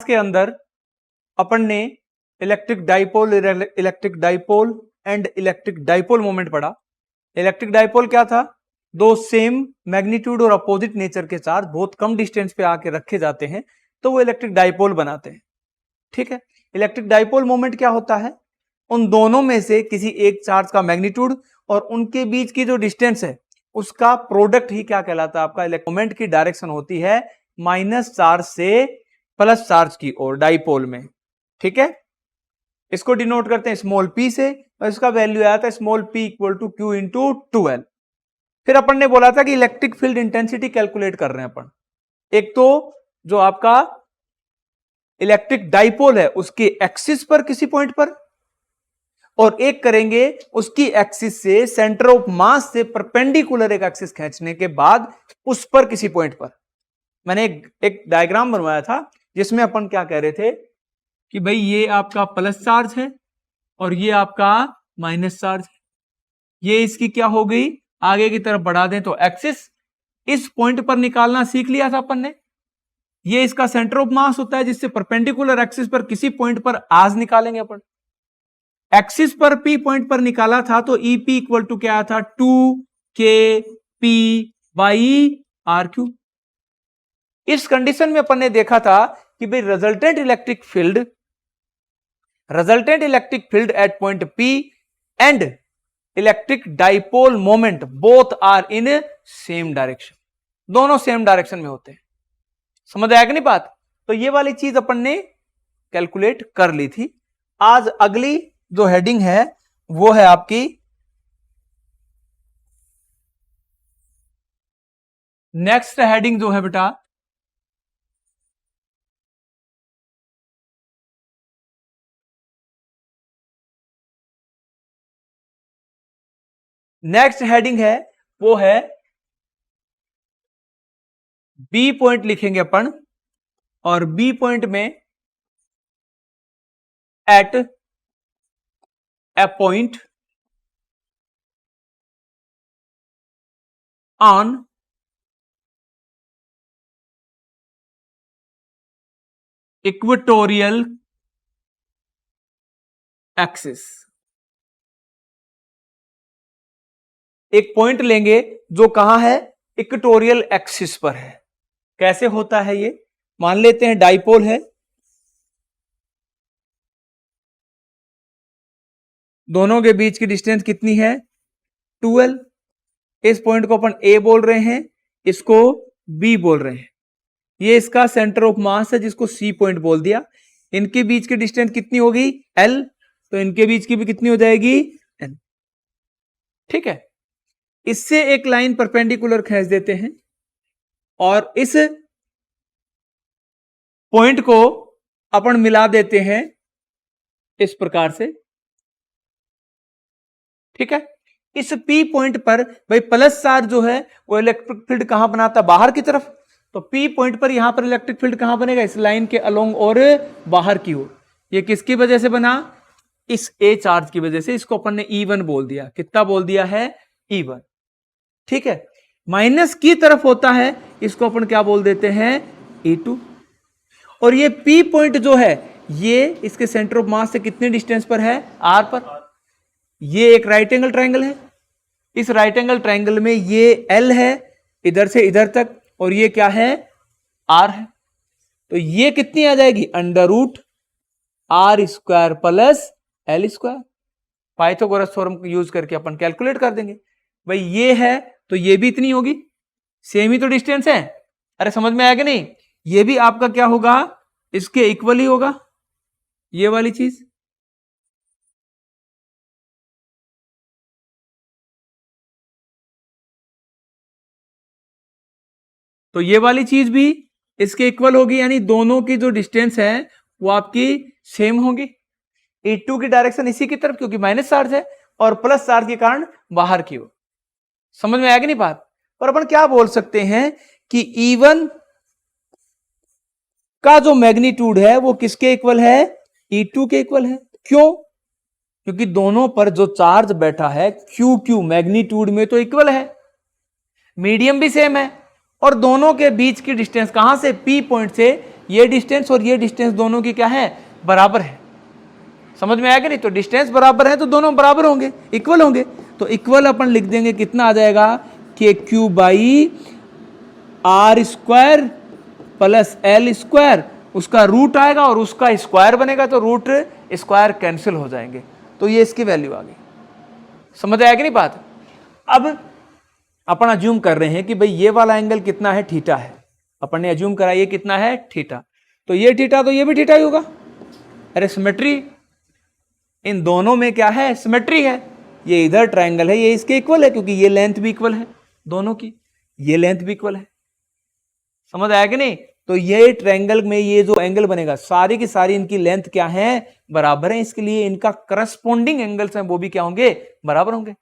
के अंदर अपन ने electric dipole and electric dipole moment पढ़ा। इलेक्ट्रिक डाइपोल क्या था? दो सेम मैग्नीट्यूड और अपोजिट नेचर के चार्ज बहुत कम डिस्टेंस पे आके रखे जाते हैं तो वो इलेक्ट्रिक डाइपोल बनाते हैं। ठीक है, इलेक्ट्रिक डाइपोल मोमेंट क्या होता है? उन दोनों में से किसी एक चार्ज का मैग्नीट्यूड और उनके बीच की जो डिस्टेंस है उसका प्रोडक्ट ही क्या कहलाता है? आपका इलेक्ट्रिक मोमेंट की डायरेक्शन होती है माइनस चार्ज से प्लस चार्ज की ओर डाइपोल में। ठीक है, इसको डिनोट करते हैं स्मॉल p से और इसका वैल्यू आया था small p equal to q into 2l। फिर अपन ने बोला था कि इलेक्ट्रिक फील्ड इंटेंसिटी कैलकुलेट कर रहे हैं अपन। एक तो जो आपका इलेक्ट्रिक डाइपोल है उसके एक्सिस पर किसी पॉइंट पर, और एक करेंगे उसकी एक्सिस से सेंटर ऑफ मास से परपेंडिकुलर एक एक्सिस खींचने के बाद उस पर किसी पॉइंट पर। मैंने एक डायग्राम बनवाया था जिसमें अपन क्या कह रहे थे कि भाई ये आपका प्लस चार्ज है और ये आपका माइनस चार्ज है, ये इसकी क्या हो गई आगे की तरफ बढ़ा दें तो एक्सिस, इस पॉइंट पर निकालना सीख लिया था अपन ने। ये इसका सेंटर ऑफ मास होता है जिससे परपेंडिकुलर एक्सिस पर किसी पॉइंट पर आज निकालेंगे अपन। एक्सिस पर पी पॉइंट पर निकाला था तो ईपी इक्वल टू क्या आया था? 2kp/r3। इस कंडीशन में अपन ने देखा था कि भाई resultant electric field at point P and electric dipole moment both are in same direction, दोनों सेम डायरेक्शन में होते हैं। समझ आया कि नहीं बात? तो ये वाली चीज अपन ने कैलकुलेट कर ली थी। आज अगली जो हेडिंग है वो है आपकी नेक्स्ट हेडिंग जो है बेटा नेक्स्ट हेडिंग है वो है बी पॉइंट लिखेंगे अपन, और बी पॉइंट में at A point on equatorial axis. एक पॉइंट लेंगे जो कहां है? इक्वेटोरियल एक्सिस पर है। कैसे होता है ये? मान लेते हैं डाइपोल है, दोनों के बीच की डिस्टेंस कितनी है? 2l। इस पॉइंट को अपन A बोल रहे हैं, इसको B बोल रहे हैं। ये इसका सेंटर ऑफ मास है जिसको C पॉइंट बोल दिया। इनके बीच की डिस्टेंस कितनी होगी? L। तो इनके बीच की भी कितनी हो जाएगी? N। ठीक है, इससे एक लाइन परपेंडिकुलर खींच देते हैं और इस पॉइंट को अपन मिला देते हैं इस प्रकार से। ठीक है, इस P पॉइंट पर भाई प्लस चार्ज जो है वो इलेक्ट्रिक फील्ड कहां बनाता है? बाहर की तरफ। तो P पॉइंट पर यहां पर इलेक्ट्रिक फील्ड कहां बनेगा? इस लाइन के अलोंग और बाहर की ओर। ये किसकी वजह से बना? इस A चार्ज की वजह से। इसको अपन ने E1 बोल दिया। कितना बोल दिया है? E1। ठीक है, माइनस की तरफ होता है, इसको अपन क्या बोल देते हैं? E2। और ये P पॉइंट जो है ये इसके सेंटर ऑफ मास से कितने डिस्टेंस पर है? R पर। ये एक राइट एंगल ट्रायंगल है, इस राइट एंगल ट्रायंगल में ये L है इधर से इधर तक, और ये क्या है? R है। तो ये कितनी आ जाएगी? √r² plus L²। Pythagoras theorem use करके अपन कैलकुलेट कर देंगे। भाई ये है तो ये भी इतनी होगी, सेम ही तो डिस्टेंस है। अरे समझ में आया कि नहीं? ये भी आपका क्या होगा? इसके इक्वल ही होगा ये वाली चीज। तो ये वाली चीज भी इसके इक्वल होगी, यानी दोनों की जो डिस्टेंस है वो आपकी सेम होगी। E2 की डायरेक्शन इसी की तरफ क्योंकि माइनस चार्ज है और प्लस चार्ज के कारण बाहर की ओर। समझ में आएगी नहीं बात? और अपन क्या बोल सकते हैं कि E1 का जो मैग्नीट्यूड है वो किसके इक्वल है? E2 के इक्वल है। क्यों? क्योंकि दोनों पर जो चार्ज बैठा है QQ मैग्नीट्यूड में तो इक्वल है, मीडियम भी सेम है, और दोनों के बीच की डिस्टेंस कहां से? P पॉइंट से ये डिस्टेंस और ये डिस्टेंस दोनों की क्या है, बराबर है। समझ में आया कि नहीं? तो डिस्टेंस बराबर है तो दोनों बराबर होंगे, इक्वल होंगे। तो इक्वल अपन लिख देंगे, कितना आ जाएगा, K Q by R square plus L square, उसका रूट आएगा और उसका स्क्वायर बनेगा, तो रूट स्क्वायर कैंसिल हो जाएंगे। तो ये इसकी वैल्यू आ गई। समझ आया कि नहीं बात? अब अपन अज्यूम कर रहे हैं कि भाई ये वाला एंगल कितना है, थीटा है। अपन ने अज्यूम करा ये कितना है, थीटा। तो ये थीटा तो ये भी थीटा ही होगा। अरे सिमेट्री, इन दोनों में क्या है, सिमेट्री है। ये इधर ट्रायंगल है, ये इसके इक्वल है, क्योंकि ये लेंथ भी इक्वल है दोनों की, ये लेंथ भी इक्वल है। समझ आया कि नहीं? तो ये ट्रायंगल में ये जो एंगल बनेगा, सारी की सारी इनकी लेंथ क्या है, बराबर है। इसके लिए इनका करस्पॉन्डिंग एंगल्स हैं वो भी क्या होंगे, बराबर होंगे।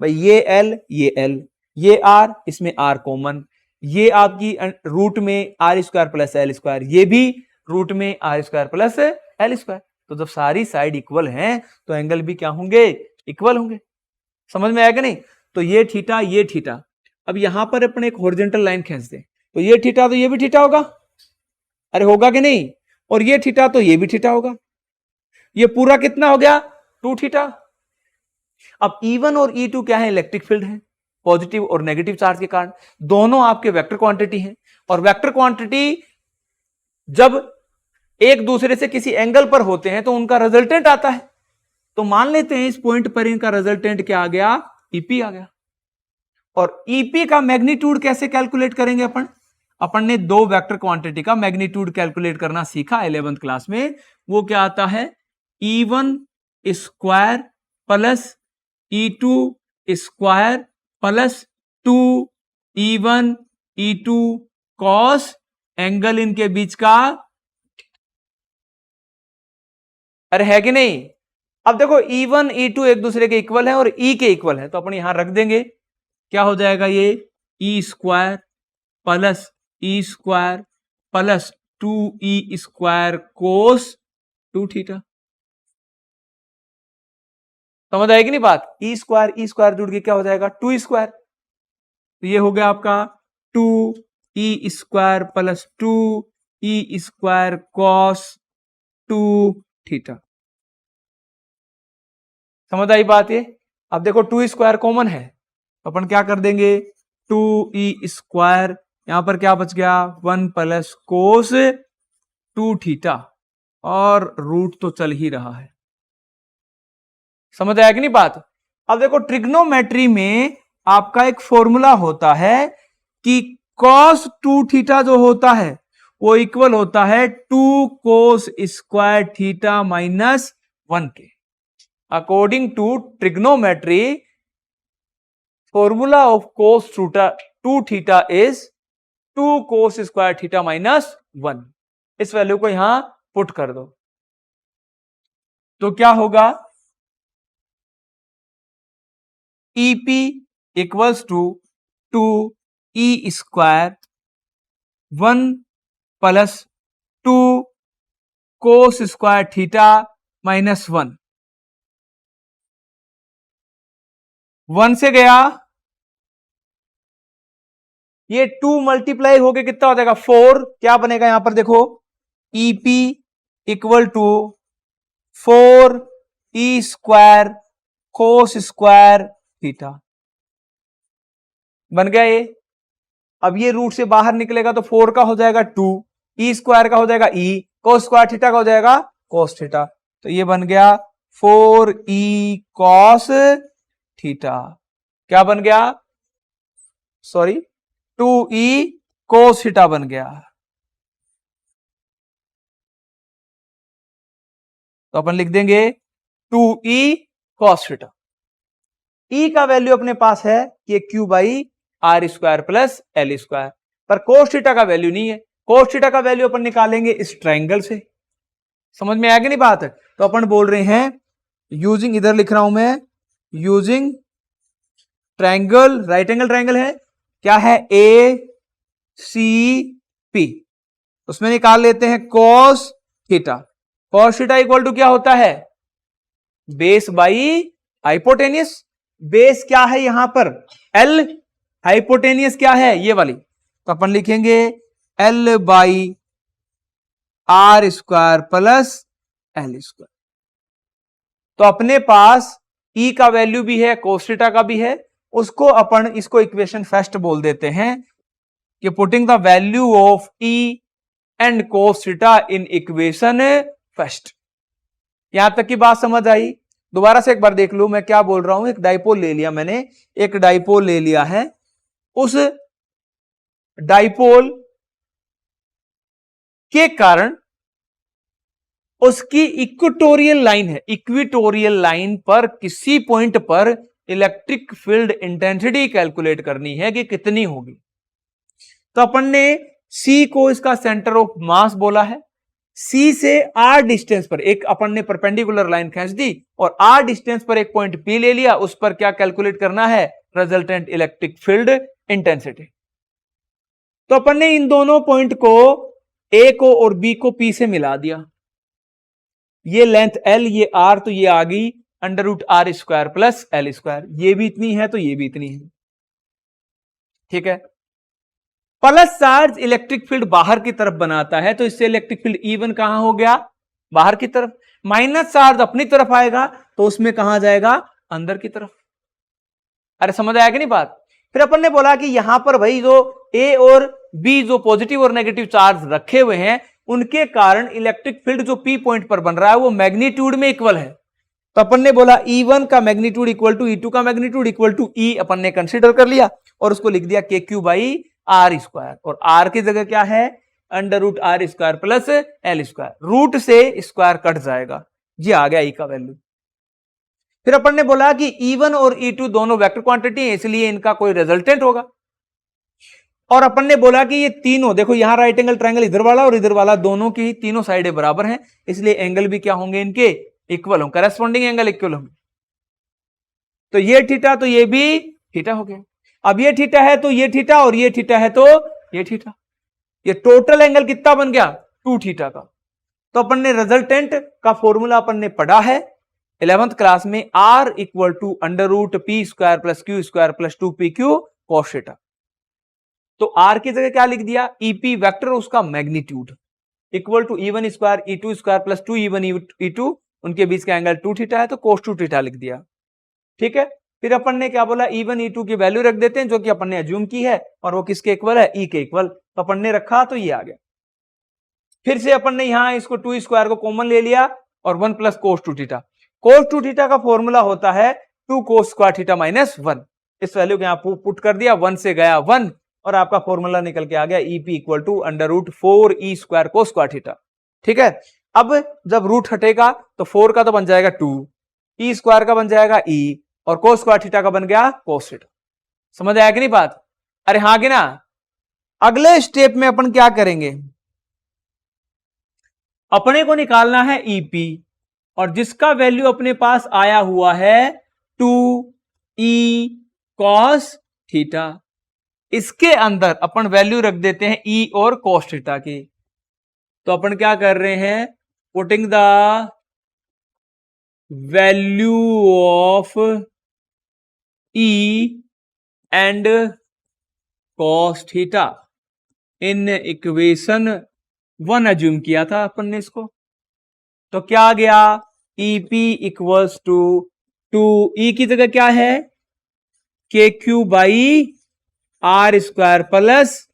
भाई ये एल, ये आर, इसमें आर कॉमन, ये आपकी रूट में R square plus L square, ये भी रूट में R square plus L square. तो जब सारी साइड इक्वल हैं तो एंगल भी क्या होंगे, इक्वल होंगे। समझ में आया कि नहीं? तो ये थीटा, ये थीटा। अब यहां पर अपने एक हॉरिजॉन्टल लाइन खींच दें, तो ये थीटा तो ये भी थीटा होगा। अरे होगा कि नहीं? और ये थीटा तो ये भी थीटा होगा। ये पूरा कितना हो गया, 2 थीटा। अब E1 और E2 क्या है, इलेक्ट्रिक फील्ड है, पॉजिटिव और नेगेटिव चार्ज के कारण। दोनों आपके वेक्टर क्वांटिटी हैं, और वेक्टर क्वांटिटी जब एक दूसरे से किसी एंगल पर होते हैं तो उनका रिजल्टेंट आता है। तो मान लेते हैं इस पॉइंट पर इनका रिजल्टेंट क्या आ गया, ईपी आ गया। और ईपी का मैग्नीट्यूड कैसे कैलकुलेट करेंगे अपन ने दो वेक्टर क्वांटिटी का मैग्नीट्यूड कैलकुलेट करना सीखा 11th क्लास में। वो क्या आता है, E1 square plus E2 square plus 2E1 E2 cos angle इनके बीच का। अरे है कि नहीं? अब देखो E1 E2 एक दूसरे के इक्वल है और E के इक्वल है, तो अपन यहां रख देंगे, क्या हो जाएगा, ये E square plus E square plus 2E square कोस 2 थीटा। समझ आएगी नहीं बात? E स्क्वायर जुड़ के क्या हो जाएगा, 2 स्क्वायर। तो ये हो गया आपका 2E square plus 2E square cos 2 theta. समझ आई बात ये? अब देखो 2 स्क्वायर कॉमन है, तो अपन क्या कर देंगे, 2E स्क्वायर, यहां पर क्या बच गया, 1 प्लस कोस 2 थीटा, और रूट तो चल ही रहा है। समझ आया कि नहीं बात? अब देखो ट्रिग्नोमेट्री में आपका एक फॉर्मूला होता है कि cos 2 थीटा जो होता है वो इक्वल होता है 2 cos स्क्वायर थीटा माइनस 1 के। According to trigonometry, formula of cos 2 theta is 2 cos square theta minus 1। इस वैल्यू को यहां पुट कर दो, तो क्या होगा, EP equals to 2E square 1 plus 2 cos square theta minus 1। 1 से गया, ये 2 मल्टीप्लाई होके कितना हो जाएगा, 4। क्या बनेगा यहां पर देखो, EP equal to 4E square cos square theta बन गया ये। अब ये रूट से बाहर निकलेगा तो 4 का हो जाएगा 2, E स्क्वायर का हो जाएगा E, कोस स्क्वायर थीटा का हो जाएगा कोस थीटा। तो ये बन गया 4E कॉस थीटा। क्या बन गया, सॉरी, 2E कोस थीटा बन गया। तो अपन लिख देंगे 2E कॉस थीटा। E का वैल्यू अपने पास है कि Q by R square plus L square, पर कोस थीटा का वैल्यू नहीं है। कोस थीटा का वैल्यू अपन निकालेंगे इस ट्राइंगल से। समझ में आएगी नहीं बात? तो अपन बोल रहे हैं यूजिंग, इधर लिख रहा हूं मैं, using triangle, right angle triangle है, क्या है, ACP, उसमें निकाल लेते हैं cos theta. Cos theta equal to क्या होता है, बेस बाई हाइपोटेनियस। बेस क्या है यहां पर, L, हाइपोटेनियस क्या है, ये वाली। तो अपन लिखेंगे L by R square plus L square. तो अपने पास E का वैल्यू भी है, cos थीटा का भी है, उसको अपन इसको इक्वेशन फर्स्ट बोल देते हैं कि putting the value of E and cos theta in equation first. यहां तक की बात समझ आई? दोबारा से एक बार देख लो मैं क्या बोल रहा हूं। एक डाइपोल ले लिया मैंने, एक डाइपोल ले लिया है, उस डाइपोल के कारण उसकी इक्वेटोरियल लाइन है, इक्वेटोरियल लाइन पर किसी पॉइंट पर इलेक्ट्रिक फील्ड इंटेंसिटी कैलकुलेट करनी है कि कितनी होगी। तो अपन ने सी को इसका सेंटर ऑफ मास बोला है, सी से आर डिस्टेंस पर एक अपन ने परपेंडिकुलर लाइन खींच दी और आर डिस्टेंस पर एक पॉइंट पी ले लिया, उस पर क्या कैलकुलेट करना है? Resultant electric field intensity. तो अपन ने इन दोनों पॉइंट को, ए को और बी को पी से मिला दिया, ये लेंथ एल, ये आर, तो ये आ गई under root R square plus L square. ये भी इतनी है तो ये भी इतनी है, ठीक है। प्लस चार्ज इलेक्ट्रिक फील्ड बाहर की तरफ बनाता है, तो इससे इलेक्ट्रिक फील्ड E1 कहां हो गया? बाहर की तरफ। माइनस चार्ज अपनी तरफ आएगा तो उसमें कहां जाएगा? अंदर की तरफ। अरे समझ आया कि नहीं बात? फिर अपन ने बोला कि यहां पर भाई जो ए और बी जो पॉजिटिव और नेगेटिव चार्ज रखे हुए हैं, उनके कारण इलेक्ट्रिक फील्ड जो पी पॉइंट पर बन रहा है वो मैग्नीट्यूड में इक्वल है। तो अपन ने बोला E1 का मैग्नीट्यूड इक्वल टू E2 का मैग्नीट्यूड इक्वल टू E अपन ने कंसीडर कर लिया और उसको लिख दिया KQ बाई आर स्क्वायर, और आर की जगह क्या है? Under root R square plus L square. Root से स्क्वायर कट जाएगा, जी आ गया E का वैल्यू। फिर अपन ने बोला कि E1 और E2 दोनों वेक्टर क्वांटिटी है, इसलिए इनका कोई रिजल्टेंट होगा। और अपन ने बोला कि ये तीनों, देखो यहां राइट एंगल ट्रायंगल इधर वाला और इधर वाला, दोनों की तीनों साइडें बराबर हैं, इसलिए एंगल भी क्या होंगे? इनके इक्वल होंगे, करस्पॉन्डिंग एंगल इक्वल होंगे। तो ये थीटा तो ये भी थीटा हो गया। अब ये थीटा है तो ये थीटा, और ये थीटा है तो ये थीटा। ये टोटल एंगल कितना बन गया? 2 थीटा का। तो अपन ने रिजल्टेंट का फॉर्मूला अपन ने पढ़ा है 11th क्लास में, R equal to under root P square plus Q square plus 2pq cos theta. तो R की जगह क्या लिख दिया? EP वेक्टर, उसका magnitude equal to E1 square E2 square plus 2E1 E2, उनके बीच का एंगल 2 थीटा है तो cos 2 थीटा लिख दिया, ठीक है। फिर अपन ने क्या बोला? E1 E2 की वैल्यू रख देते हैं जो कि अपन ने अज्यूम की है, और वो किसके इक्वल है? E के इक्वल। तो अपन ने रखा तो ये आ गया। फिर से अपन ने यहां इसको 2 स्क्वायर को कॉमन ले लिया और 1 plus cos 2 theta. cos 2 theta का फॉर्मूला होता है 2 cos स्क्वायर थीटा माइनस 1। इस वैल्यू को यहां पुट कर दिया, 1 से गया 1 और आपका फॉर्मूला निकल के आ गया EP equal to under root 4E square cos square theta, ठीक है। अब जब रूट हटेगा तो 4 का तो बन जाएगा 2, E स्क्वायर का बन जाएगा E, और cos स्क्वायर थीटा का बन गया cos थीटा। समझ आया कि नहीं बात? अरे हाँ कि ना? अगले स्टेप में अपन क्या करेंगे? अपने को निकालना है EP, और जिसका वैल्यू अपने पास आया हुआ है 2E cos थीटा, इसके अंदर अपन वैल्यू रख देते हैं E और cos थीटा की। तो अपन क्या कर रहे हैं? Putting the value of E and cos theta in equation 1 assume किया था अपन ने इसको। तो क्या आ गया? EP इक्वल्स टू 2E की जगह क्या है? KQ by R square plus,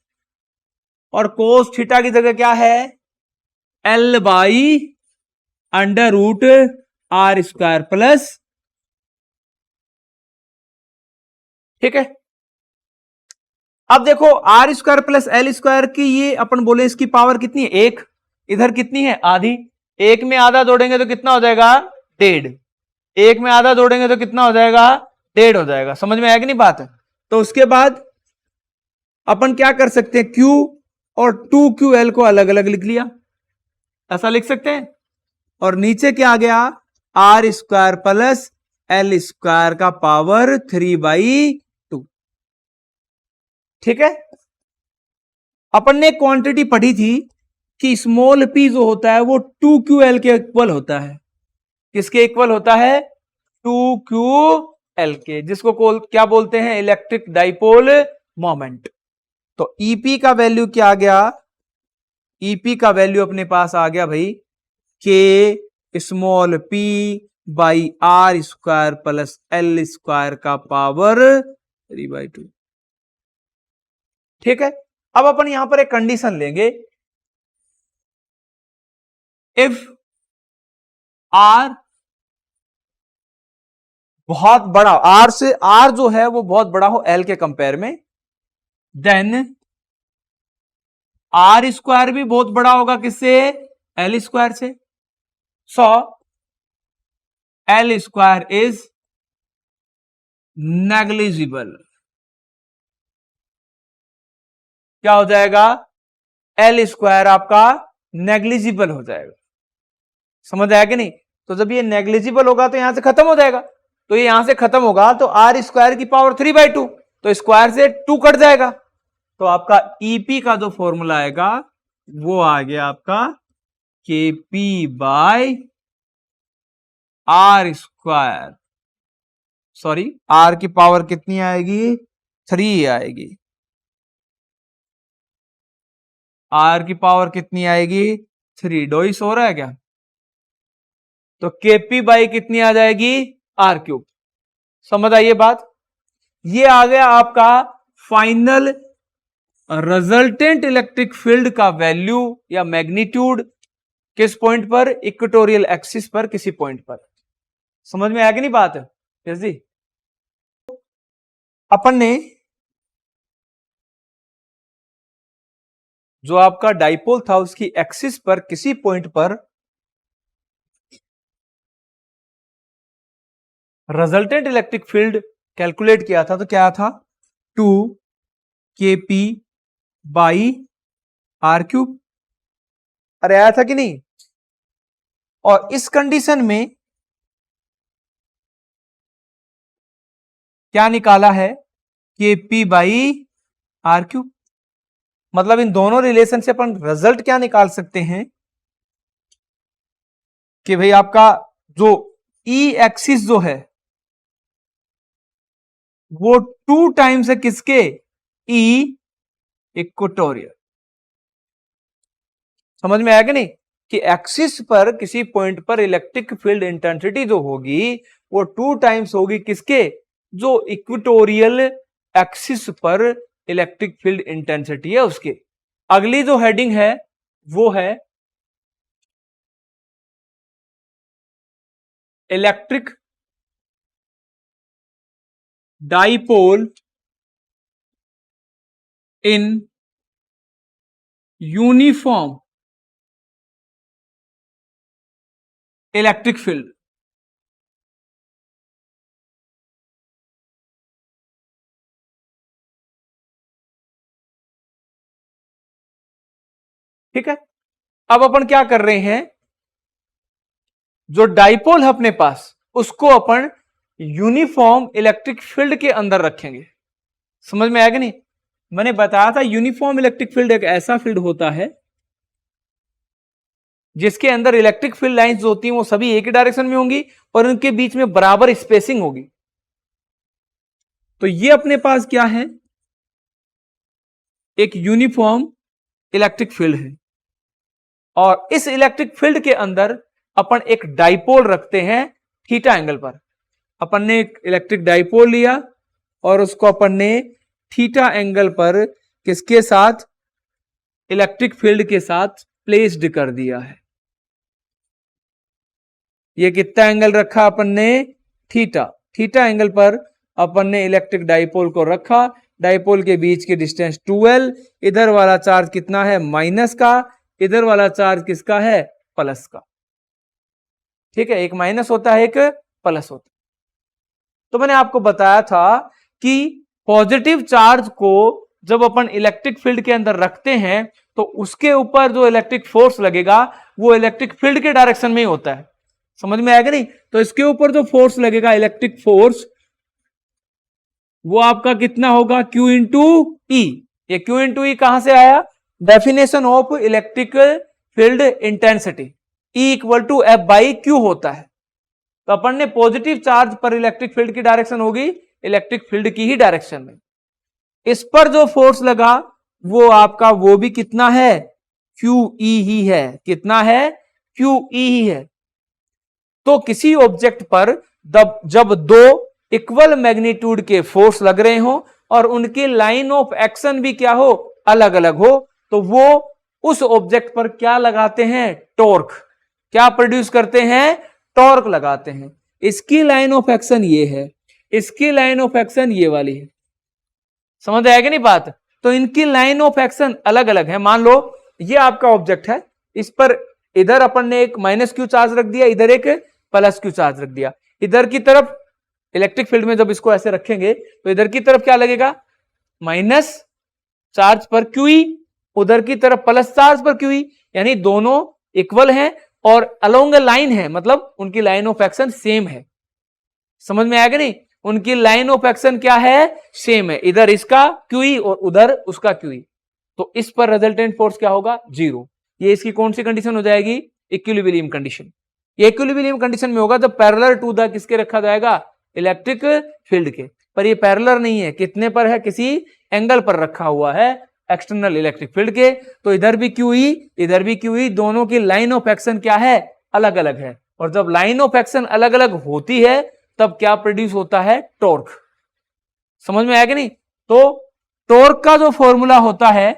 और cos थीटा की जगह क्या है? L by under root R square plus, ठीक है। अब देखो R square plus L square की ये अपन बोले इसकी पावर कितनी है? 1। इधर कितनी है? आधी। 1 में आधा जोड़ेंगे तो कितना हो जाएगा? 1.5। 1 में आधा जोड़ेंगे तो कितना हो जाएगा? 1.5 हो जाएगा। समझ में आया कि नहीं बात? तो उसके बाद अपन क्या कर सकते हैं? Q और 2QL को अलग अलग लिख लिया, ऐसा लिख सकते हैं। और नीचे क्या आ गया? R square plus L square का पावर 3/2, ठीक है। अपन ने क्वांटिटी पढ़ी थी कि स्मॉल p जो होता है वो 2QL के इक्वल होता है। किसके इक्वल होता है? 2QL के, जिसको क्या बोलते हैं? Electric dipole moment. तो EP का वैल्यू क्या आ गया? ईपी का वैल्यू अपने पास आ गया भाई K small P by R square plus L square का पावर 3/2। ठीक है, अब अपन यहां पर एक कंडीशन लेंगे, इफ आर बहुत बड़ा, आर से, आर जो है वो बहुत बड़ा हो एल के कंपेयर में, देन आर स्क्वायर भी बहुत बड़ा होगा किससे, एल स्क्वायर से। So L square is negligible. क्या हो जाएगा, एल स्क्वायर आपका नेग्लिजिबल हो जाएगा। समझ आया कि नहीं? तो जब ये नेग्लिजिबल होगा तो यहां से खत्म हो जाएगा, तो ये यहां से खत्म होगा तो आर स्क्वायर की पावर 3/2, तो स्क्वायर से 2 कट जाएगा, तो आपका ईपी का जो फॉर्मूला आएगा वो आ गया आपका KP by R square. Sorry, R की पावर कितनी आएगी, 3 आएगी। आर की पावर कितनी आएगी, 3। डोइस हो रहा है क्या? तो केपी बाई कितनी आ जाएगी, आर क्यूब। समझ आई ये बात? ये आ गया आपका फाइनल रिजल्टेंट इलेक्ट्रिक फील्ड का वैल्यू या मैग्नीट्यूड किस पॉइंट पर, इक्वेटोरियल एक्सिस पर किसी पॉइंट पर। समझ में आया कि नहीं बात? यस जी। अपन ने जो आपका डाइपोल था उसकी एक्सिस पर किसी पॉइंट पर रिजल्टेंट इलेक्ट्रिक फील्ड कैलकुलेट किया था, तो क्या था, 2 केपी बाई आर क्यूब। अरे आया था कि नहीं? और इस कंडीशन में क्या निकाला है, केपी बाई आर क्यूब। मतलब इन दोनों रिलेशन से अपन रिजल्ट क्या निकाल सकते हैं कि भाई आपका जो ई एक्सिस जो है वो 2 टाइम्स है किसके, ई इक्वेटोरियल। समझ में आया कि नहीं, कि एक्सिस पर किसी पॉइंट पर इलेक्ट्रिक फील्ड इंटेंसिटी जो होगी वो 2 टाइम्स होगी किसके, जो इक्वेटोरियल एक्सिस पर इलेक्ट्रिक फील्ड इंटेंसिटी है उसके। अगली जो हेडिंग है वो है electric dipole in uniform electric field. ठीक है, अब अपन क्या कर रहे हैं, जो डाइपोल है अपने पास उसको अपन यूनिफॉर्म इलेक्ट्रिक फील्ड के अंदर रखेंगे। समझ में आएगा नहीं? मैंने बताया था यूनिफॉर्म इलेक्ट्रिक फील्ड एक ऐसा फील्ड होता है जिसके अंदर इलेक्ट्रिक फील्ड लाइंस जो होती हैं वो सभी एक ही डायरेक्शन में होंगी और उनके बीच में बराबर स्पेसिंग होगी। तो ये अपने पास क्या है, एक यूनिफॉर्म इलेक्ट्रिक फील्ड है और इस इलेक्ट्रिक फील्ड के अंदर अपन एक डाइपोल रखते हैं थीटा एंगल पर। अपन ने एक इलेक्ट्रिक डाइपोल लिया और उसको अपन ने थीटा एंगल पर किसके साथ, इलेक्ट्रिक फील्ड के साथ प्लेस्ड कर दिया है। ये कितना एंगल रखा अपन ने, थीटा। थीटा एंगल पर अपन ने इलेक्ट्रिक डाइपोल को रखा, डाइपोल के बीच की डिस्टेंस 2L, इधर वाला चार्ज कितना है, माइनस का, इधर वाला चार्ज किसका है, प्लस का। ठीक है, एक माइनस होता है एक प्लस होता है। तो मैंने आपको बताया था कि पॉजिटिव चार्ज को जब अपन इलेक्ट्रिक फील्ड के अंदर रखते हैं तो उसके ऊपर जो इलेक्ट्रिक फोर्स लगेगा वो इलेक्ट्रिक फील्ड के डायरेक्शन में ही होता है। समझ में आएगा नहीं? तो इसके ऊपर जो फोर्स लगेगा इलेक्ट्रिक फोर्स वो आपका कितना होगा, Q इंटू ई। ये Q इंटू ई कहां से आया, definition of electrical field intensity, E equal to F by Q होता है। तो अपन ने पॉजिटिव चार्ज पर इलेक्ट्रिक फील्ड की डायरेक्शन होगी इलेक्ट्रिक फील्ड की ही डायरेक्शन में। इस पर जो फोर्स लगा वो आपका वो भी कितना है, क्यू ई ही है। कितना है? क्यू ई ही है। तो किसी ऑब्जेक्ट पर जब दो इक्वल मैग्नीट्यूड के फोर्स लग रहे हो और उनकी लाइन ऑफ एक्शन भी क्या हो? अलग अलग हो, तो वो उस ऑब्जेक्ट पर क्या लगाते हैं? टॉर्क। क्या प्रोड्यूस करते हैं? टॉर्क लगाते हैं। इसकी लाइन ऑफ एक्शन ये है, इसकी लाइन ऑफ एक्शन ये वाली है। समझ आएगी नहीं बात? तो इनकी लाइन ऑफ एक्शन अलग अलग है। मान लो ये आपका ऑब्जेक्ट है, इस पर इधर अपन ने एक माइनस क्यू चार्ज रख दिया, इधर एक प्लस क्यू चार्ज रख दिया। इधर की तरफ इलेक्ट्रिक फील्ड में जब इसको ऐसे रखेंगे तो इधर की तरफ क्या लगेगा? माइनस चार्ज पर क्यूई, उधर की तरफ प्लस चार्ज पर क्यूई, यानी दोनों इक्वल हैं और अलोंग लाइन है, मतलब उनकी लाइन ऑफ एक्शन सेम है। समझ में आएगा नहीं? उनकी लाइन ऑफ एक्शन क्या है? सेम है। इधर इसका क्यूई और उधर उसका क्यूई, तो इस पर रिजल्टेंट फोर्स क्या होगा? जीरो। ये इसकी कौन सी कंडीशन हो जाएगी? Equilibrium condition. ये इक्विलिब्रियम कंडीशन में होगा जब पैरेलल टू द किसके रखा जाएगा? इलेक्ट्रिक फील्ड के। पर ये पैरेलल नहीं है, कितने पर है? किसी एंगल पर रखा हुआ है, एक्सटर्नल इलेक्ट्रिक फील्ड के। तो इधर भी क्यूई, इधर भी क्यूई, दोनों की लाइन ऑफ एक्शन क्या है? अलग अलग है। और जब लाइन ऑफ एक्शन अलग अलग होती है तब क्या प्रोड्यूस होता है? टॉर्क। समझ में आया कि नहीं? तो टॉर्क का जो फॉर्मूला होता है,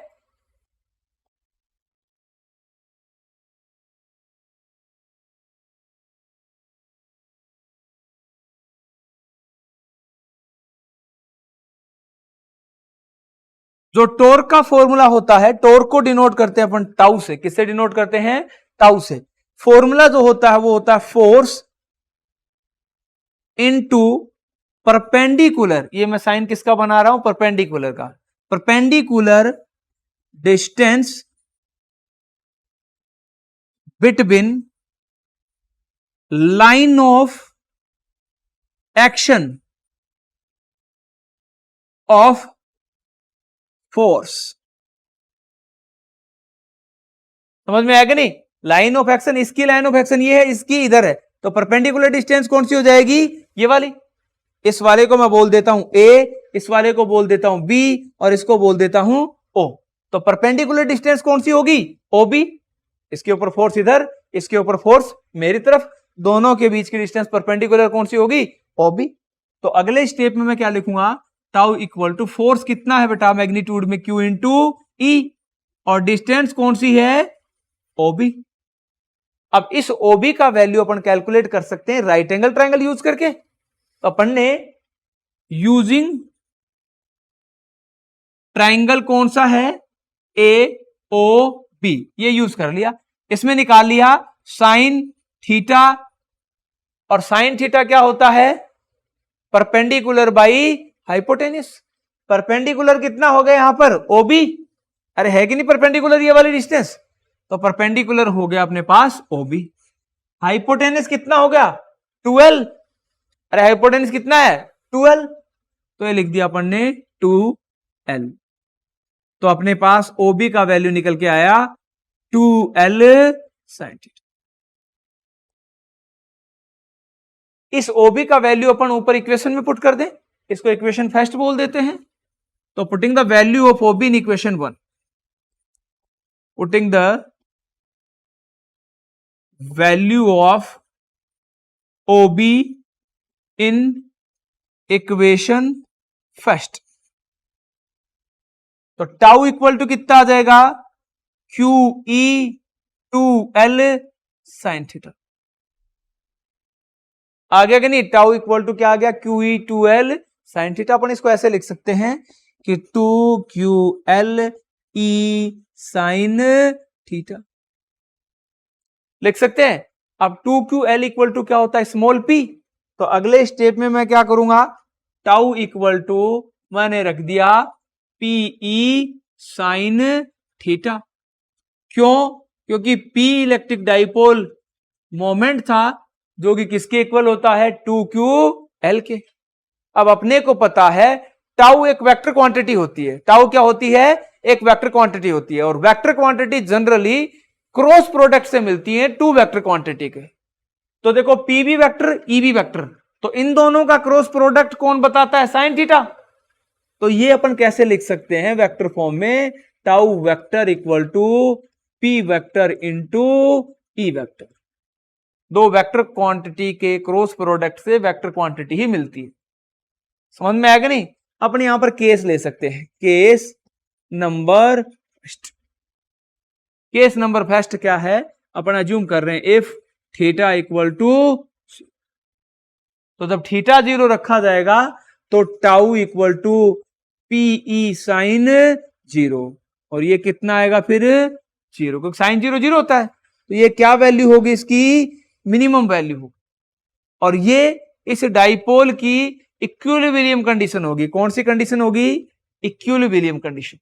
जो टॉर्क का फॉर्मूला होता है, टॉर्क को डिनोट करते हैं अपन टाउ से। किससे डिनोट करते हैं? टाउ से। फॉर्मूला जो होता है वो होता है फोर्स इनटू परपेंडिकुलर, ये मैं साइन किसका बना रहा हूं? परपेंडिकुलर का। Perpendicular distance between line of action of force. समझ में आएगा नहीं? लाइन ऑफ एक्शन, इसकी लाइन ऑफ एक्शन ये है, इसकी इधर है, तो परपेंडिकुलर डिस्टेंस कौन सी हो जाएगी? ये वाली। इस वाले को मैं बोल देता हूं ए, इस वाले को बोल देता हूं बी, और इसको बोल देता हूं ओ। तो परपेंडिकुलर डिस्टेंस कौन सी होगी? O B. इसके ऊपर फोर्स इधर, इसके ऊपर फोर्स मेरी तरफ, दोनों के बीच की डिस्टेंस परपेंडिकुलर कौन सी होगी? O B. तो अगले स्टेप में मैं क्या लिखूंगा? टाउ इक्वल टू फोर्स कितना है बेटा? मैग्नीट्यूड में क्यू इंटू ई, और डिस्टेंस कौन सी है? ओबी। अब इस ओबी का वैल्यू अपन कैलकुलेट कर सकते हैं राइट एंगल ट्रायंगल यूज करके। तो अपन ने यूजिंग ट्रायंगल कौन सा है? ए ओ बी, ये यूज कर लिया। इसमें निकाल लिया साइन थीटा, और साइन थीटा क्या होता है? Perpendicular by hypotenuse. परपेंडिकुलर कितना हो गया यहां पर? ओबी। अरे है कि नहीं परपेंडिकुलर ये वाली डिस्टेंस? तो परपेंडिकुलर हो गया अपने पास ओबी। हाइपोटेन्यूस कितना हो गया? 12। अरे हाइपोटेन्यूस कितना है? 12। तो ये लिख दिया अपन ने 2L। तो अपने पास ओबी का वैल्यू निकल के आया 2L sin थीटा। इस ओबी का वैल्यू अपन ऊपर इक्वेशन में पुट कर दें, इसको इक्वेशन फर्स्ट बोल देते हैं। तो putting the value of OB in equation 1, putting the value of OB in equation first, तो टाउ इक्वल टू कितना आ जाएगा? Q E 2L sin theta. आ गया कि नहीं? टाउ इक्वल टू क्या आ गया? Q E 2L sin theta. अपन इसको ऐसे लिख सकते हैं कि 2QL ई साइन थीटा लिख सकते हैं। अब 2QL इक्वल टू क्या होता है? Small p। तो अगले स्टेप में मैं क्या करूंगा? टाउ इक्वल टू मैंने रख दिया PE साइन थीटा। क्यों? क्योंकि P इलेक्ट्रिक डाइपोल मोमेंट था जो कि किसके इक्वल होता है? 2QL के। अब अपने को पता है टाउ एक वेक्टर क्वांटिटी होती है। टाउ क्या होती है? एक वेक्टर क्वांटिटी होती है, और vector quantity generally cross product से मिलती है टू वेक्टर क्वांटिटी के। तो देखो पीबी वेक्टर ईबी वेक्टर, तो इन दोनों का क्रॉस प्रोडक्ट कौन बताता है? Sine theta. तो ये अपन कैसे लिख सकते हैं वेक्टर फॉर्म में? Tau vector equal to P vector into E vector. दो वेक्टर क्वांटिटी के क्रॉस प्रोडक्ट से वेक्टर क्वांटिटी ही मिलती है। समझ में आएगा नहीं? अपन यहां पर केस ले सकते हैं, case number first. Case number first क्या है? अपन अज्यूम कर रहे हैं इफ थीटा इक्वल टू, तो जब थीटा 0 रखा जाएगा तो tau equal to PE sine 0, और ये कितना आएगा फिर 0, क्योंकि साइन 0 0 होता है, तो ये क्या वैल्यू होगी इसकी? मिनिमम वैल्यू होगी। और ये इस डाइपोल की इक्विलिब्रियम कंडीशन होगी। कौन सी कंडीशन होगी? Equilibrium condition.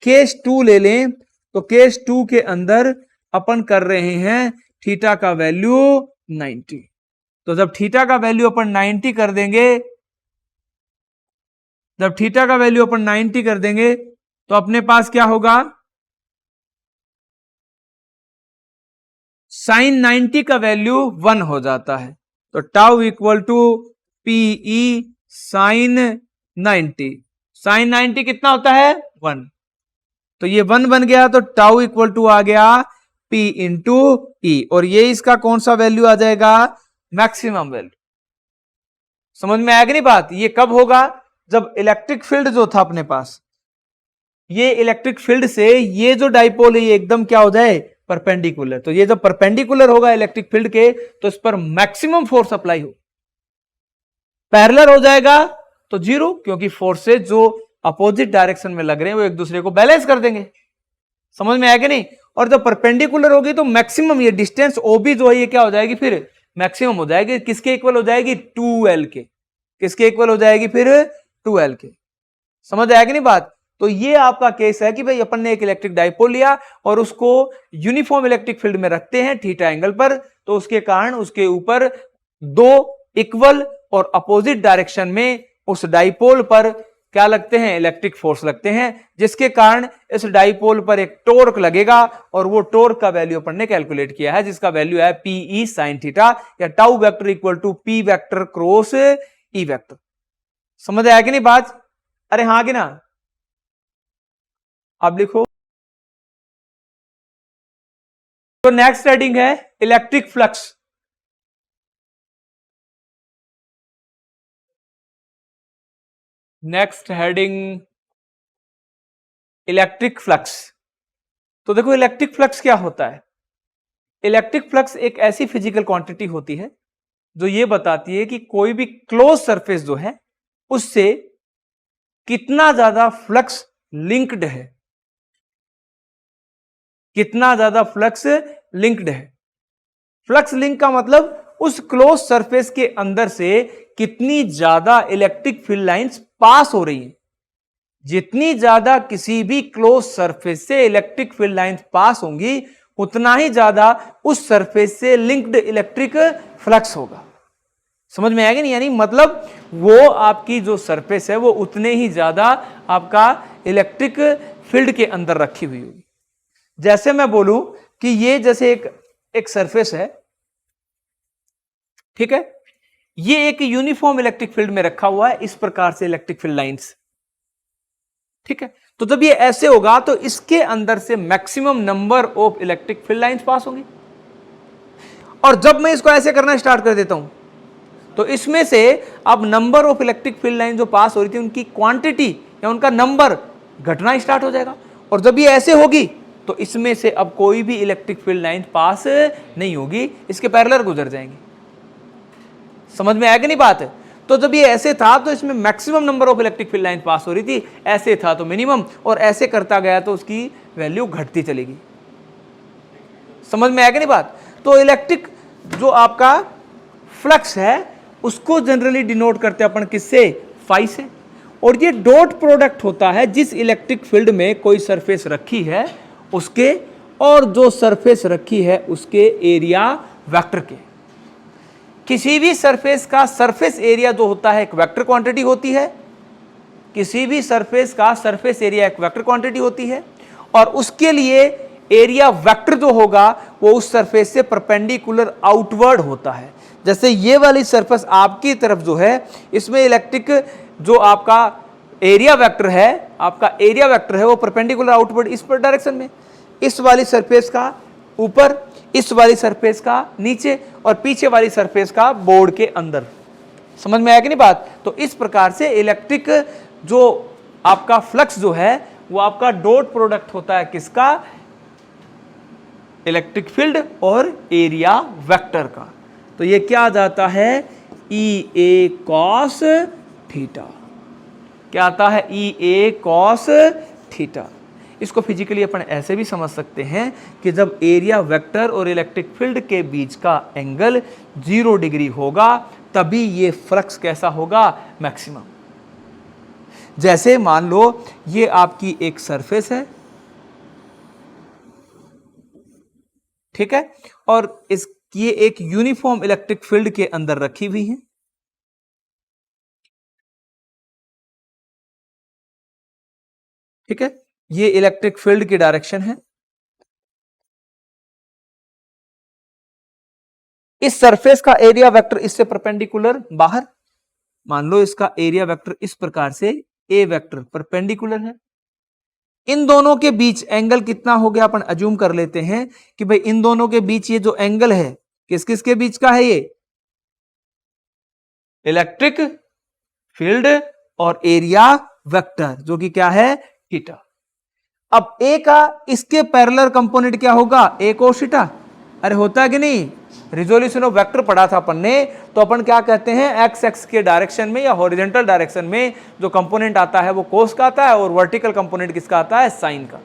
केस 2 ले लें, तो केस 2 के अंदर अपन कर रहे हैं थीटा का वैल्यू 90। तो जब थीटा का वैल्यू अपन 90 कर देंगे, जब थीटा का वैल्यू अपन 90 कर देंगे तो अपने पास क्या होगा? साइन 90 का वैल्यू 1 हो जाता है, तो tau equal to PE sine 90। Sine 90 कितना होता है? 1। तो ये 1 बन गया, तो टाउ इक्वल टू आ गया P इंटू ई, और ये इसका कौन सा वैल्यू आ जाएगा? Maximum value. समझ में आएगी नहीं बात? ये कब होगा? जब इलेक्ट्रिक फील्ड जो था अपने पास, ये इलेक्ट्रिक फील्ड से ये जो डाइपोल है ये एकदम क्या हो जाए? परपेंडिकुलर। तो ये जब परपेंडिकुलर होगा इलेक्ट्रिक फील्ड के, तो इस पर मैक्सिमम फोर्स अप्लाई हो। पैरेलल हो जाएगा तो 0, क्योंकि फोर्सेज जो अपोजिट डायरेक्शन में लग रहे हैं वो एक दूसरे को बैलेंस कर देंगे। समझ में आएगा नहीं? और जब परपेंडिकुलर होगी तो मैक्सिमम ये डिस्टेंस ओबी जो है ये क्या हो जाएगी? फिर मैक्सिमम हो जाएगी। किसके इक्वल हो जाएगी? 2l के। किसके इक्वल हो जाएगी फिर? 2l के। समझ आएगी नहीं बात? तो ये आपका केस है कि भाई अपन ने एक इलेक्ट्रिक डाइपोल लिया और उसको यूनिफॉर्म इलेक्ट्रिक फील्ड में रखते हैं थीटा एंगल पर, तो उसके कारण उसके ऊपर दो इक्वल और अपोजिट डायरेक्शन में उस डाइपोल पर क्या लगते हैं? इलेक्ट्रिक फोर्स लगते हैं, जिसके कारण इस डाइपोल पर एक टॉर्क लगेगा, और वो टॉर्क का वैल्यू अपन ने कैलकुलेट किया है, जिसका वैल्यू है पीई साइन थीटा, या tau vector equal to P vector cross E vector. समझ आया कि नहीं बात? अरे हाँ कि ना? आप लिखो। तो नेक्स्ट हेडिंग है electric flux. Next heading electric flux. तो देखो इलेक्ट्रिक फ्लक्स क्या होता है? इलेक्ट्रिक फ्लक्स एक ऐसी फिजिकल क्वांटिटी होती है जो ये बताती है कि कोई भी क्लोज सरफेस जो है उससे कितना ज्यादा फ्लक्स लिंक्ड है, कितना ज्यादा फ्लक्स लिंक्ड है। फ्लक्स लिंक का मतलब उस क्लोज सरफेस के अंदर से कितनी ज्यादा इलेक्ट्रिक फील्ड लाइंस पास हो रही है। जितनी ज्यादा किसी भी क्लोज सरफेस से इलेक्ट्रिक फील्ड लाइंस पास होंगी, उतना ही ज्यादा उस सरफेस से लिंक्ड इलेक्ट्रिक फ्लक्स होगा। समझ में आएगा नहीं? यानी मतलब वो आपकी जो सरफेस है वो उतने ही ज्यादा आपका इलेक्ट्रिक फील्ड के अंदर रखी हुई होगी। जैसे मैं बोलूं कि ये जैसे एक सरफेस है, ठीक है, ये एक यूनिफॉर्म इलेक्ट्रिक फील्ड में रखा हुआ है, इस प्रकार से इलेक्ट्रिक फील्ड लाइंस, ठीक है। तो जब ये ऐसे होगा तो इसके अंदर से maximum number of electric field lines pass होंगी, और जब मैं इसको ऐसे करना स्टार्ट कर देता हूं तो इसमें से अब number of electric field line जो पास हो रही थी उनकी क्वांटिटी या उनका नंबर घटना स्टार्ट हो जाएगा, और जब ये ऐसे होगी तो इसमें से अब कोई भी इलेक्ट्रिक फील्ड लाइन पास नहीं होगी, इसके पैरेलल गुजर जाएंगे। समझ में आएगा नहीं बात? तो जब ये ऐसे था तो इसमें maximum number of electric field line pass हो रही थी, ऐसे था तो मिनिमम, और ऐसे करता गया तो उसकी वैल्यू घटती चलेगी। समझ में आएगा नहीं बात? तो इलेक्ट्रिक जो आपका फ्लक्स है उसको जनरली डिनोट करते हैं अपन किससे? फाई से। और ये डॉट प्रोडक्ट होता है जिस इलेक्ट्रिक फील्ड में कोई सरफेस रखी है उसके, और जो सरफेस रखी है उसके एरिया वेक्टर के। किसी भी सरफेस का सरफेस एरिया जो होता है एक वेक्टर क्वांटिटी होती है, किसी भी सरफेस का सरफेस एरिया एक वेक्टर क्वांटिटी होती है, और उसके लिए एरिया वेक्टर जो होगा वो उस सरफेस से परपेंडिकुलर आउटवर्ड होता है। जैसे ये वाली सरफेस आपकी तरफ जो है, इसमें इलेक्ट्रिक जो आपका एरिया वेक्टर है, आपका एरिया वेक्टर है वो परपेंडिकुलर आउटवर्ड इस पर डायरेक्शन में। इस वाली सरफेस का ऊपर, इस वाली सरफेस का नीचे और पीछे वाली सरफेस का बोर्ड के अंदर। समझ में आया कि नहीं बात? तो इस प्रकार से इलेक्ट्रिक जो आपका फ्लक्स जो है वो आपका डॉट प्रोडक्ट होता है किसका? इलेक्ट्रिक फील्ड और एरिया वेक्टर का। तो ये क्या आ जाता है? ई ए कॉस थीटा। क्या आता है? ई ए कॉस थीटा। इसको फिजिकली अपन ऐसे भी समझ सकते हैं कि जब एरिया वेक्टर और इलेक्ट्रिक फील्ड के बीच का एंगल 0 डिग्री होगा तभी ये फ्लक्स कैसा होगा? मैक्सिमम। जैसे मान लो ये आपकी एक सरफेस है, ठीक है, और ये एक यूनिफॉर्म इलेक्ट्रिक फील्ड के अंदर रखी हुई है। ठीक है, ये इलेक्ट्रिक फील्ड की डायरेक्शन है। इस सरफेस का एरिया वेक्टर इससे परपेंडिकुलर बाहर, मान लो इसका एरिया वेक्टर इस प्रकार से ए वेक्टर परपेंडिकुलर है। इन दोनों के बीच एंगल कितना हो गया? अपन अज्यूम कर लेते हैं कि भाई इन दोनों के बीच ये जो एंगल है किस किस के बीच का है? ये इलेक्ट्रिक फील्ड और एरिया वेक्टर, जो कि क्या है? थीटा। अब ए का इसके पैरेलल कंपोनेंट क्या होगा? ए कोस थीटा। अरे होता है कि नहीं? रिजोल्यूशन ऑफ वेक्टर पढ़ा था अपन ने, तो अपन क्या कहते हैं? एक्स एक्स के डायरेक्शन में या हॉरिजॉन्टल डायरेक्शन में जो कंपोनेंट आता है वो कोस का आता है और वर्टिकल कंपोनेंट किसका आता है? साइन का।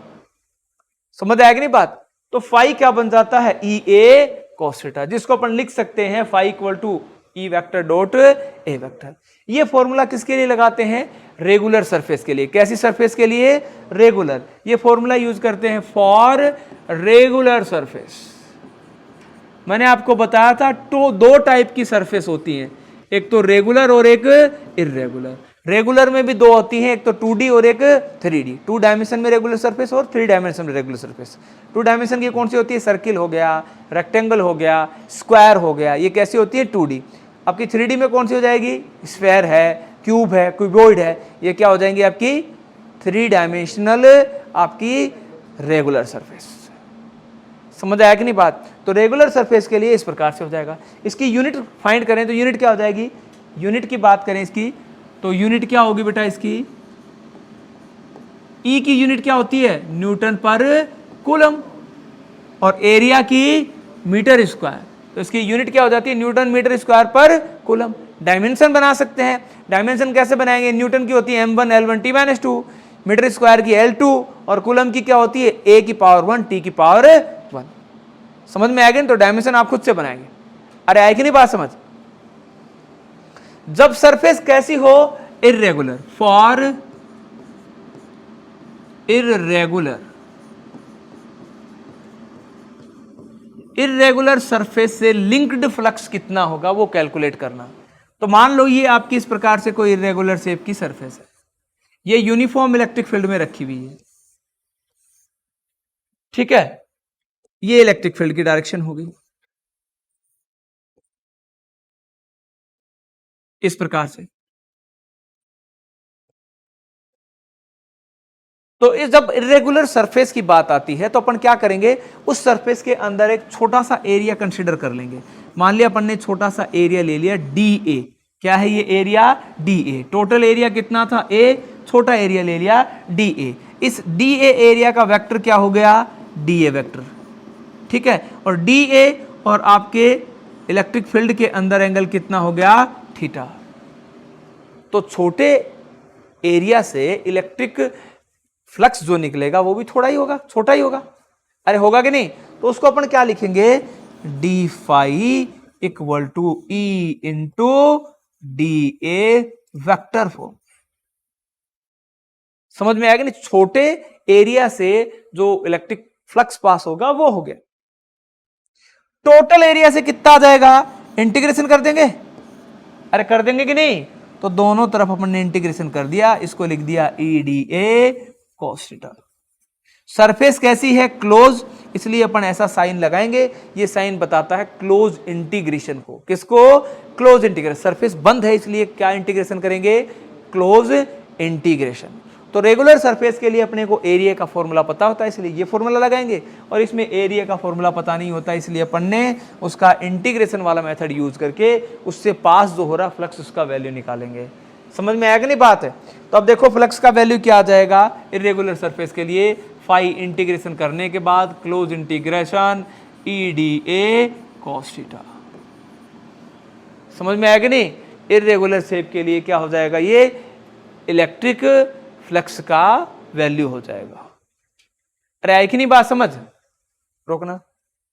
समझ आया कि नहीं बात? तो फाई क्या बन जाता है? ई ए कोस थीटा, जिसको अपन लिख सकते हैं phi equal to E vector dot A vector. ये फॉर्मूला किसके लिए लगाते हैं? रेगुलर सरफेस के लिए। कैसी सरफेस के लिए? रेगुलर। ये फॉर्मूला यूज करते हैं फॉर रेगुलर सरफेस। मैंने आपको बताया था तो दो टाइप की सरफेस होती हैं, एक तो रेगुलर और एक इर्रेगुलर। रेगुलर में भी दो होती हैं, एक तो 2D और एक 3D। 2 डायमेंशन में रेगुलर सरफेस और 3 डायमेंशन में रेगुलर सरफेस। 2 डायमेंशन की कौन सी होती है? सर्किल हो गया, रेक्टेंगल हो गया, स्क्वायर हो गया, ये कैसी होती है? 2D। आपकी 3D में कौन सी हो जाएगी? स्फेयर है, क्यूब है, क्यूबॉइड है, ये क्या हो जाएंगी? आपकी 3 डायमेंशनल आपकी रेगुलर सरफेस। समझ आया कि नहीं बात? तो रेगुलर सरफेस के लिए इस प्रकार से हो जाएगा। इसकी यूनिट फाइंड करें तो यूनिट क्या हो जाएगी? यूनिट की बात करें इसकी तो यूनिट क्या होगी बेटा? इसकी ई की यूनिट क्या होती है? न्यूटन पर कूलम, और एरिया की मीटर स्क्वायर। तो इसकी यूनिट क्या हो जाती है? न्यूटन मीटर स्क्वायर पर कूलम। डायमेंशन बना सकते हैं। डायमेंशन कैसे बनाएंगे? न्यूटन की होती है m1 L1 T-2, metre square की L2 और कूलम की क्या होती है? a की पावर 1 t की पावर 1। समझ में आ गया? तो डायमेंशन आप खुद से बनाएंगे। अरे आए कि नहीं बात समझ? जब सरफेस कैसी हो? Irregular. For irregular, irregular surface से लिंक्ड फ्लक्स कितना होगा वो कैलकुलेट करना। तो मान लो ये आपकी इस प्रकार से कोई इर्रेगुलर शेप की सरफेस है, ये यूनिफॉर्म इलेक्ट्रिक फील्ड में रखी हुई है, ठीक है, ये इलेक्ट्रिक फील्ड की डायरेक्शन होगी इस प्रकार से। तो इस जब इरेगुलर सरफेस की बात आती है तो अपन क्या करेंगे? उस सरफेस के अंदर एक छोटा सा एरिया कंसीडर कर लेंगे। मान लिया अपन ने छोटा सा एरिया ले लिया DA। क्या है ये एरिया? DA। टोटल एरिया कितना था? A। छोटा एरिया ले लिया DA। इस DA एरिया का वेक्टर क्या हो गया? DA वेक्टर, ठीक है। और DA और आपके इलेक्ट्रिक फील्ड के अंदर एंगल कितना हो गया? थीटा। तो छोटे एरिया से इलेक्ट्रिक फ्लक्स जो निकलेगा वो भी थोड़ा ही होगा, छोटा ही होगा। अरे होगा कि नहीं? तो उसको अपन क्या लिखेंगे? D phi equal to E into D A vector form. समझ में आएगा नहीं? छोटे एरिया से जो इलेक्ट्रिक फ्लक्स पास होगा वो हो गया। टोटल एरिया से कितना आ जाएगा? इंटीग्रेशन कर देंगे। अरे कर देंगे कि नहीं? तो दोनों तरफ अपन ने इंटीग्रेशन कर दिया, इसको लिख दिया E D A cos theta. Surface कैसी है? क्लोज, इसलिए अपन ऐसा साइन लगाएंगे। ये साइन बताता है क्लोज इंटीग्रेशन को। किसको? Close integration. सरफेस बंद है इसलिए क्या इंटीग्रेशन करेंगे? Close integration. तो रेगुलर सरफेस के लिए अपने को एरिया का फॉर्मूला पता होता है, इसलिए ये फॉर्मूला लगाएंगे, और इसमें एरिया का फॉर्मूला पता नहीं होता, इसलिए अपन ने उसका इंटीग्रेशन वाला मेथड यूज करके उससे पास जो हो रहा फ्लक्स उसका वैल्यू निकालेंगे। समझ में आया कि नहीं बात है? तो अब देखो फ्लक्स का वैल्यू क्या आ जाएगा इरेगुलर सरफेस के लिए, फाई इंटीग्रेशन करने के बाद close integration EDA cos theta. समझ में आया कि नहीं? इरेगुलर शेप के लिए क्या हो जाएगा, ये इलेक्ट्रिक फ्लक्स का वैल्यू हो जाएगा। अरे आई कि नहीं बात समझ? रोकना।